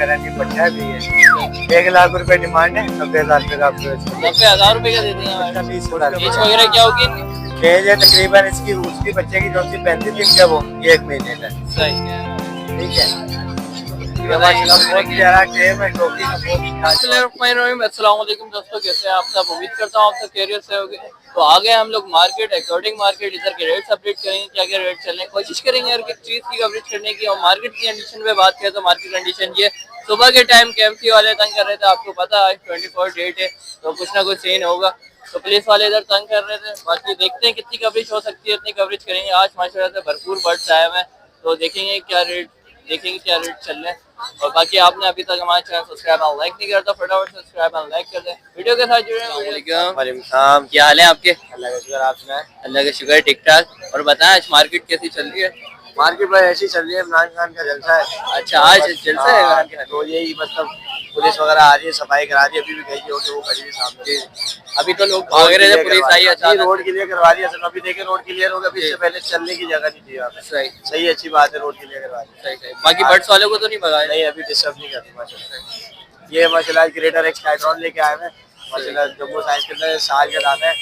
Guarantee पट्टा भी है। 1,00,000 रुपए डिमांड है, 90,000 रुपए का आपको। 90,000 रुपए का दे देंगे। एज वगैरह क्या होगी? एज है तकरीबन इसकी, उसकी बच्चे की जो सी 35 दिन का, वो 1 महीने का। सही है, ठीक है। ये माशाल्लाह बहुत प्यारा टेम है, टोपी का बहुत। अस्सलाम वालेकुम दोस्तों, कैसे हैं आप सब? उम्मीद करता हूँ आप सब खैरियत से होंगे। तो आ गए हम लोग मार्केट, अकॉर्डिंग मार्केट। इधर के रेट्स अपडेट करेंगे, क्या क्या रेट चलने की कोशिश करेंगे हर एक चीज़ की कवरेज करने की। और मार्केट की कंडीशन पे बात करें तो मार्केट कंडीशन ये सुबह के टाइम KMC वाले तंग कर रहे थे, आपको पता है आज 24 डेट है तो कुछ ना कुछ सीन होगा। तो पुलिस वाले इधर तंग कर रहे थे, बाकी देखते हैं कितनी कवरेज हो सकती है, इतनी कवरेज करेंगे। आज माशाल्लाह से भरपूर बर्ड्स आए हुए हैं, तो देखेंगे क्या रेट चल रहे हैं। और बाकी आपने अभी तक हमारे चैनल सब्सक्राइब और लाइक नहीं किया तो फटाफट सब्सक्राइब और लाइक कर दें, वीडियो के साथ जुड़े। वालेकुम, क्या हाल है आपके? अल्लाह का शुक्र, आप सुनाएं। अल्लाह का शुक्र, ठीक ठाक। और बताएं आज मार्केट कैसी चल रही है? मार्केट में ऐसी चल रही है, इमरान खान का जलसा है। अच्छा, आज जलसा है इमरान खान। तो यही मतलब पुलिस वगैरह आ रही है, सफाई करा रही है, अभी भी गई है वो खड़ी है सामने। अभी तो लोग भाग रहे थे, पुलिस आई अचानक। रोड क्लियर करवा रही है, अभी देखे रोड क्लियर होगा, अभी इससे पहले चलने की जगह नहीं थी यहाँ पे। सही सही, अच्छी बात है, रोड क्लियर करवा रही है। सही। बाकी बर्ड्स वालों को तो नहीं भगाया? नहीं, अभी डिस्टर्ब नहीं करती माशाल्लाह। ये माशाल्लाह ग्रेटर एक स्काईट्रॉन लेके आए हैं माशाल्लाह, जम्बो साइज के अंदर, साल का दाना है।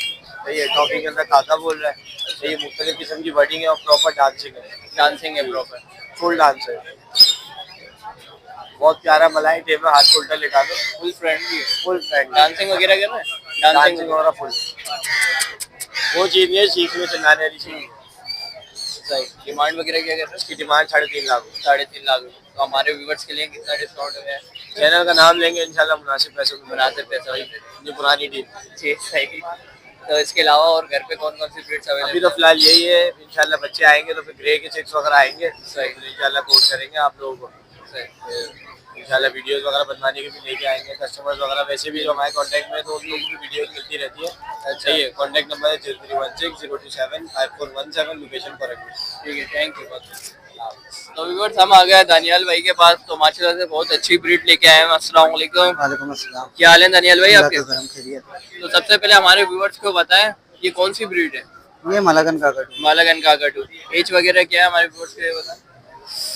तो ये टॉपिक के अंदर काका बोल रहा है। तो ये मुख्तलिफ किस्म की वर्डिंग है और प्रॉपर डांसिंग है प्रॉपर फुल डांस है। बहुत प्यारा मलाई टेम है, हाथ उल्टा लेटा दो, फुल फ्रेंडली है, फुल फ्रेंड। डांसिंग वगैरह कर रहे हैं? डांसिंग वगैरह फुल, वो चीज़ नहीं है सीखने चलाने वाली चीज़। सही। डिमांड वगैरह क्या कर रहे हैं? इसकी डिमांड 3.5 लाख। 3.5 लाख। तो हमारे व्यूवर्स के लिए कितना डिस्काउंट है? चैनल का नाम लेंगे इंशाल्लाह, मुनासिब पैसों में बनाते पैसा वही जो पुरानी डील। जी सही। तो इसके अलावा और घर पे कौन कौन सी ब्रीड्स अवेलेबल? अभी तो फिलहाल यही है, इंशाल्लाह बच्चे आएंगे तो फिर ग्रे के चिक्स वगैरह आएंगे। सही। तो इंशाल्लाह कोट करेंगे आप लोगों को। सही। इंशाल्लाह वीडियोस वगैरह बनवाने के भी लेके आएंगे कस्टमर्स वगैरह, वैसे भी जो हमारे कांटेक्ट में तो उन लोगों की वीडियो मिलती रहती है। अच्छा, ये कांटेक्ट नंबर है 031602754117, लोकेशन पर रखिए। ठीक है, थैंक यू। तो व्यूअर्स हम आ गए दानियाल भाई के पास, तो माशाल्लाह से बहुत अच्छी ब्रीड लेके आए हैं। अस्सलाम वालेकुम। वालेकुम अस्सलाम। क्या हाल है दानियाल भाई आपके? तो सबसे पहले हमारे व्यूअर्स को बताएं ये कौन सी ब्रीड है? ये मालागन काकटू। मालागन काकटू। एज वगैरह क्या है हमारे व्यूअर्स के लिए बताएं?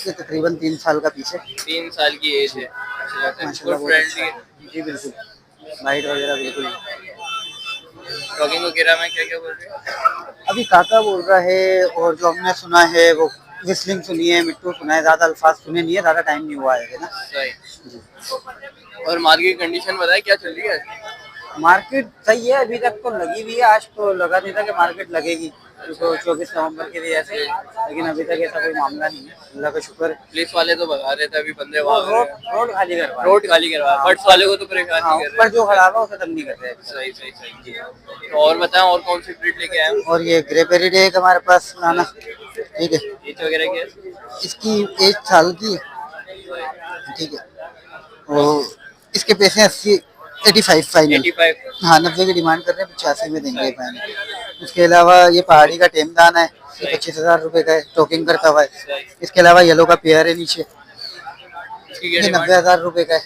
ये तकरीबन 3 साल का पीछे। 3 साल की एज है। माशाल्लाह फ्रेंडली है जी, बिल्कुल लाइट वगैरह बिल्कुल। टॉकिंग वगैरह में क्या क्या बोल रहे हैं? अभी काका बोल रहा है, और जो हमने सुना है वो विस्लिंग सुनी है, मिट्टू सुना है, ज्यादा अल्फाज सुने नहीं है, ज्यादा टाइम नहीं हुआ है ना। सही। और मार्केट कंडीशन बताए क्या चल रही है? मार्केट सही है, अभी तक तो लगी हुई है। आज तो लगा नहीं था कि मार्केट लगेगी, तो 24 नवंबर के लिए ऐसे, लेकिन अभी तक ऐसा कोई मामला नहीं है, अल्लाह का शुक्र। पुलिस वाले तो भगा रहे थे, अभी बंदे रोड खाली करवा, बर्ड्स वाले को तो परेशान नहीं कर पर जो खराब है उसे तंग नहीं कर रहे। सही सही सही जी। तो और बताएं और कौन सी ब्रीड लेके आए? और ये ग्रे पेरिड है हमारे पास पुराना। ठीक है, एज वगैरह क्या है? इसकी 1 साल की है। ठीक है, और इसके पैसे 85 फाइनल। 85। हाँ, 90 की डिमांड कर रहे हैं, 85 में देंगे फाइनल। उसके अलावा ये पहाड़ी का टेमदान है, 25,000 रुपए का है, टोकिंग करता हुआ है। इसके अलावा येलो का पेयर है नीचे, ये 90,000 रुपए का है।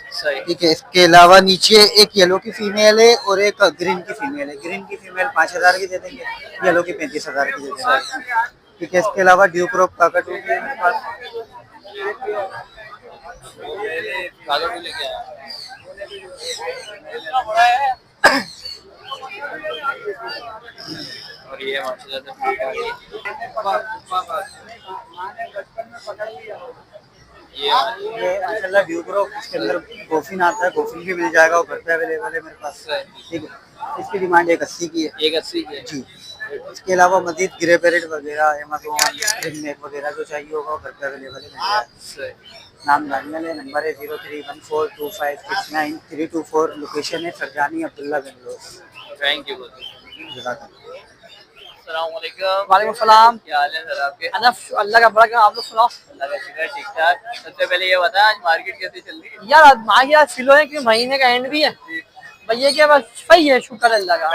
ठीक है, इसके अलावा नीचे एक येलो की फीमेल है और एक ग्रीन की फीमेल है। ग्रीन की फीमेल 5,000 की दे देंगे, येलो की 35,000 की दे देंगे। ठीक है, इसके अलावा ड्यू क्रॉप काकटू है मेरे पास। और ये माशाल्लाह से ब्रीड आ गई। ये माशाल्लाह ड्यू क्रॉप, इसके अंदर गोफिन आता है, गोफिन भी मिल जाएगा, वो घर पे अवेलेबल है मेरे पास। ठीक है, इसकी डिमांड 180 की है। 180 की जी। इसके अलावा मजीद ग्रे पेरिड वगैरह, अमेज़न रिंगनेक वगैरह जो चाहिए होगा वो घर पे अवेलेबल है। नाम दानियल है, नंबर है 03142569 324, लोकेशन है सरजानी अब्दुल्ला बेंगलोर। Thank you. वालेकुम सलाम। क्या हाल है सर आपके? अल्लाह का बड़ा, आप लोग सुनाओ। अल्लाह का शुक्र, ठीक ठाक। सबसे पहले ये बताएं आज मार्केट कैसी चल रही है? यार मार्केट फिलो है कि महीने का एंड भी है भैया, क्या बस सही है, शुक्र अल्लाह का।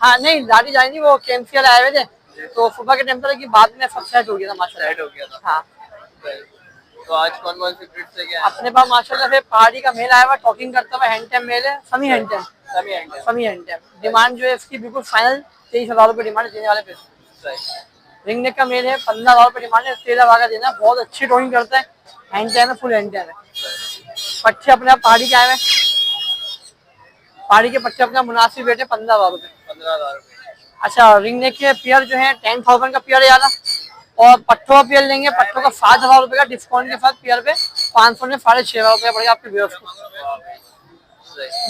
हाँ नहीं, लाठी जाएंगी, वो KMC वाले आए हुए थे, तो सुबह के टाइम की बाद में सब सेट हो गया था माशाल्लाह। सेट हो गया था। हाँ, तो आज कौन कौन सी ब्रीड से क्या है? अपने पास माशाल्लाह से पहाड़ी का मेल आया हुआ, टॉकिंग करता हुआ हैंड टाइम मेल है, समी हैंड टाइम। डिमांड जो है इसकी बिल्कुल फाइनल 23,000 रुपये डिमांड देने वाले पैसे। रिंग नेक का मेल है, 15,000 रुपये डिमांड है, 13 भागा देना। बहुत अच्छी ड्रॉइंग करता है, हैंड टाइम है, फुल हैंड टाइम है। पट्टे अपने आप पहाड़ी के आए हैं, पहाड़ी के पट्टे अपने मुनासिब रेट है 15,000 रुपए। 15,000 अच्छा रिंग नेक के पेयर जो है 10,000 का पेयर है यार, और पट्टों का पेयर लेंगे, पट्टों का 7,000 रुपए का डिस्काउंट के साथ पेयर पे 500 में 6,500 रुपए पड़ेगा आपके व्यूअर्स को।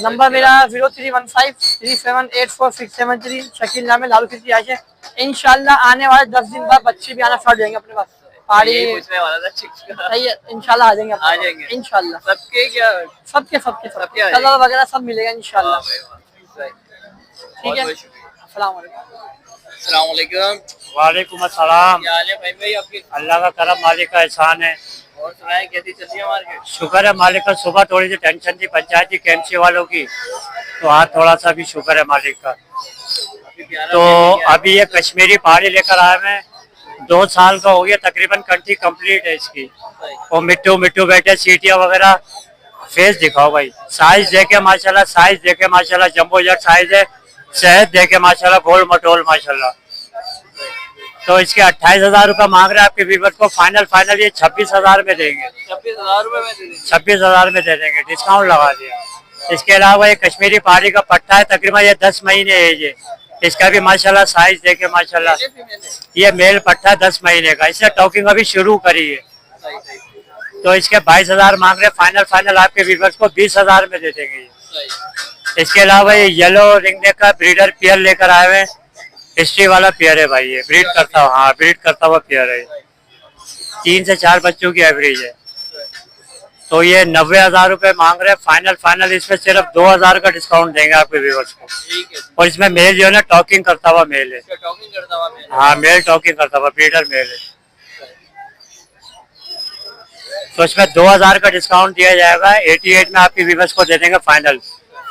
नंबर मेरा 03153784 शकील नाम है, लालू खिची आयशे। इंशाल्लाह आने वाले 10 दिन बाद बच्चे भी आना स्टार्ट जाएंगे अपने पास। पहाड़ी पूछने वाला था चिक्स का। सही है, इंशाल्लाह आ जाएंगे आ जाएंगे इंशाल्लाह। सबके क्या? सबके कलर वगैरह सब मिलेगा इंशाल्लाह। ठीक है, अस्सलाम वालेकुम। वालेकुम अस्सलाम। क्या हाल है भाई भाई आपके? अल्लाह का करम, मालिक का एहसान है। और सुनाए कैसी चल रही है मार्केट? शुक्र है मालिक का। सुबह थोड़ी सी टेंशन थी पंचायती केएमसी वालों की, तो आज थोड़ा सा भी शुक्र है मालिक का। तो अभी ये कश्मीरी पहाड़ी लेकर आए हैं, 2 साल का हो गया तकरीबन, कंट्री कंप्लीट है इसकी। और मिट्टू मिट्टू बैठे, सीटियाँ वगैरह। फेस दिखाओ भाई, साइज देखे माशाल्लाह, साइज देखे माशाल्लाह, जंबो जेट साइज है। सेहत देखे माशाल्लाह, गोल मटोल माशाल्लाह। तो इसके 28,000 रुपये मांग रहे हैं आपके व्यूअर्स को। फाइनल ये 26,000 में देंगे। 26,000 रुपए में दे देंगे। 26,000 में दे देंगे, डिस्काउंट लगा दिया। इसके अलावा ये कश्मीरी पहाड़ी का पट्टा है, तकरीबन ये 10 महीने एज है। इसका भी माशाल्लाह साइज देखे माशाल्लाह, ये मेल पट्टा 10 महीने का। इसने टॉकिंग अभी शुरू करी है। तो इसके 22,000 मांग रहे। फाइनल आपके व्यूअर्स को 20,000 में दे देंगे। इसके अलावा ये येलो रिंगनेक का ब्रीडर पेयर लेकर आए हुए, हिस्ट्री वाला पेयर है भाई। ये ब्रीड करता हुआ, हाँ ब्रीड करता हुआ पेयर है। 3 से 4 बच्चों की एवरेज है। तो ये 90,000 रुपये मांग रहे हैं। फाइनल इसमें सिर्फ 2,000 का डिस्काउंट देंगे आपके व्यूअर्स को। और इसमें मेल जो है ना, टॉकिंग करता हुआ मेल है। हाँ मेल टॉकिंग करता हुआ ब्रीडर मेल है। तो इसमें 2,000 का डिस्काउंट दिया जाएगा। 88 में आपके व्यूअर्स को दे देंगे फाइनल।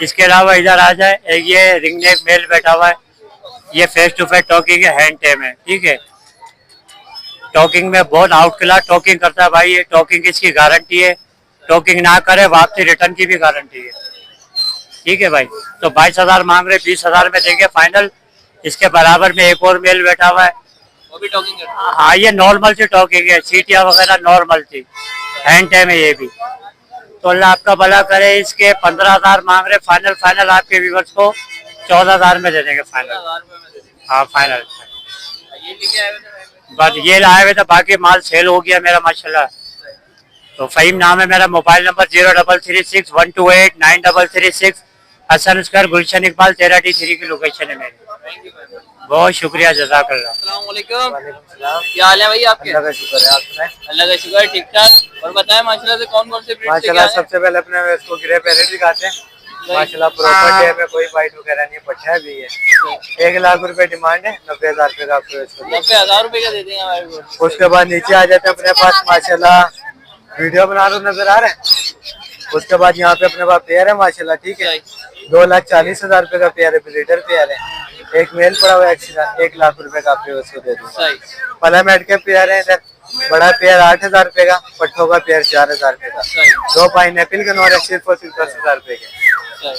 इसके अलावा इधर आ जाए, एक ये रिंगनेक मेल बैठा हुआ है, ये फेस टू फेस टॉकिंग है, हैंड टेम है। ठीक है, टॉकिंग में बहुत आउट क्लास टॉकिंग करता है भाई। ये टॉकिंग की इसकी गारंटी है, टॉकिंग ना करे वापसी रिटर्न की भी गारंटी है। ठीक है भाई, तो 22,000 मांग रहे, 20,000 में देंगे फाइनल। इसके बराबर में एक और मेल बैठा हुआ है, वो भी टॉकिंग करता है। हाँ ये नॉर्मल सी टॉकिंग है, सीटियाँ वगैरह नॉर्मल थी, हैंड टाइम है ये भी। तो अल्लाह आपका भला करे। इसके 15,000 मांग रहे। फाइनल आपके व्यूअर्स को 14,000 में दे देंगे फाइनल। हाँ फाइनल। बस ये लाए हुए थे, बाकी माल सेल हो गया मेरा माशाल्लाह। तो फहीम नाम है मेरा। Mobile number 0336128936। हसन स्क्वायर, गुलशन इकबाल, 13D3 की लोकेशन है मेरी। बहुत शुक्रिया, जज़ाकल्लाह। अस्सलाम वालेकुम। क्या हाल है भाई आपके? अल्लाह का शुक्र है। आपने अल्लाह का शुक्र है, ठीक ठाक। और बताएं माशाल्लाह से कौन कौन से ब्रीड से क्या माशाल्लाह है? सबसे पहले अपने इसको ग्रे पैरेट दिखाते हैं। माशाल्लाह प्रॉपर्टी है, में कोई फाइट वगैरह नहीं है, पट्टा भी है। 1 लाख रुपए डिमांड है, 90,000 रुपए का आपको इसको। 90,000 रुपए का दे देंगे हमारे को। उसके बाद नीचे आ जाते हैं अपने पास माशाल्लाह, वीडियो बना रहे नजर आ रहे हैं। उसके बाद यहाँ पे अपने पास पेयर है माशाल्लाह। ठीक है, 2,40,000 रुपए का पेयर है, ब्रीडर पेयर है। एक मेल पड़ा हुआ है एक्स्ट्रा, 1 लाख रुपए का आपको उसको दे दूंगा। पलामेट के पेयर है इधर, बड़ा पेयर 8,000 रुपए का, पट्टों का पेयर 4,000 रुपए का, 2 पाइनएप्पल के नॉर सिर्फ और सिर्फ 10,000 रुपए के।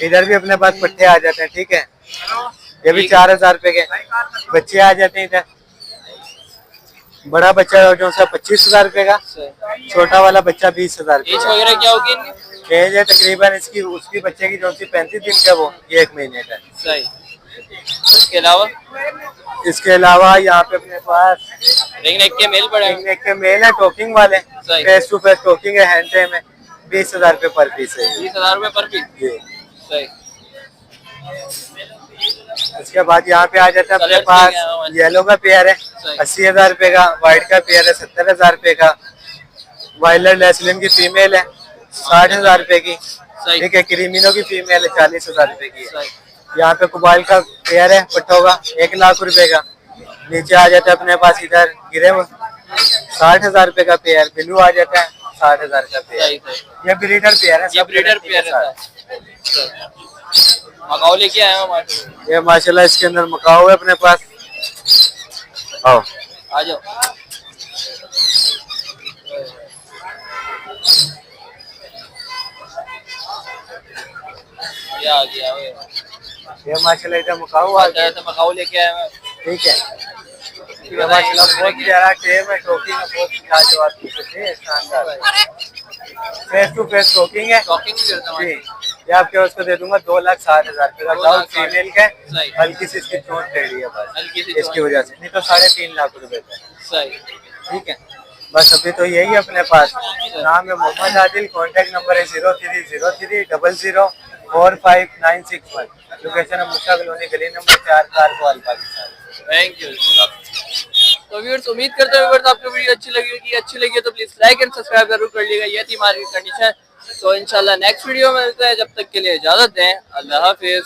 इधर भी अपने पास पट्टे आ जाते हैं। ठीक है, ये भी 4,000 रुपए के बच्चे आ जाते हैं इधर। बड़ा बच्चा जो सा 25,000 रुपए का, छोटा वाला बच्चा 20,000 एज वगैरह क्या होगी इनकी? एज है तकरीबन इसकी, उसकी बच्चे की जो सी 35 दिन का, वो ये 1 महीने का। सही। इसके अलावा यहाँ पे अपने पास रिंग नेक के मेल पड़े हैं। रिंग नेक के मेल है, टॉकिंग वाले, फेस टू फेस टॉकिंग है, हैंड टाइम है। 20,000 रुपए पर पीस है। 20,000 रुपए पर पीस। जी सही। उसके बाद यहाँ पे आ जाता है अपने पास येलो का पेयर है, 80,000 रुपए का। व्हाइट का पेयर है 70,000 रुपए का। वायलट लेस्लिन की फीमेल है 60,000 रुपए की। ठीक है, क्रीमिनो की फीमेल है 40,000 रुपए की। यहाँ पे कुबाइल का पेयर है पट्टों का 1 लाख रुपए का। नीचे आ जाता है अपने पास इधर गिरे 60,000 रुपए का पेयर। ब्लू आ जाता है 60,000 का पेयर। ये ब्रीडर पेयर है, ये ब्रीडर पेयर है। मकाऊ लेके आए हो? ये माशाल्लाह इसके अंदर मकाऊ है अपने पास। आओ आ जाओ। ये आ गया। ये माशाल्लाह इधर मकाऊ आ गया। तो मकाऊ लेके आए हैं। ठीक है, ये माशाल्लाह बहुत प्यारा टेम है, टोपी में बहुत लाजवाब चीज़ है, शानदार। फेस टू फेस टॉकिंग है टॉकिंग भी करता जी। हूँ। ये आपके उसको दे दूंगा 2,60,000 रुपए का। 2 डाउन लाख 60,000 फीमेल का सही। हल्की सी इसकी चोट टेढ़ी है बस, हल्की सी इसकी चोट। वजह से, नहीं तो 3.5 लाख रुपए का। सही। ठीक है, बस अभी तो यही है अपने पास। नाम है मोहम्मद आदिल, कॉन्टेक्ट नंबर है 0303045961। लोकेशन है मुसा कॉलोनी, गली नंबर 4, कारकोल, पाकिस्तान। Thank you. तो व्यूअर्स उम्मीद करते हैं व्यूअर्स आपको वीडियो अच्छी लगी होगी। अच्छी लगी तो प्लीज लाइक एंड सब्सक्राइब जरूर कर लीजिएगा। ये थी मार्केट कंडीशन। तो इंशाल्लाह नेक्स्ट वीडियो में मिलते हैं, जब तक के लिए इजाजत दें। अल्लाह हाफिज।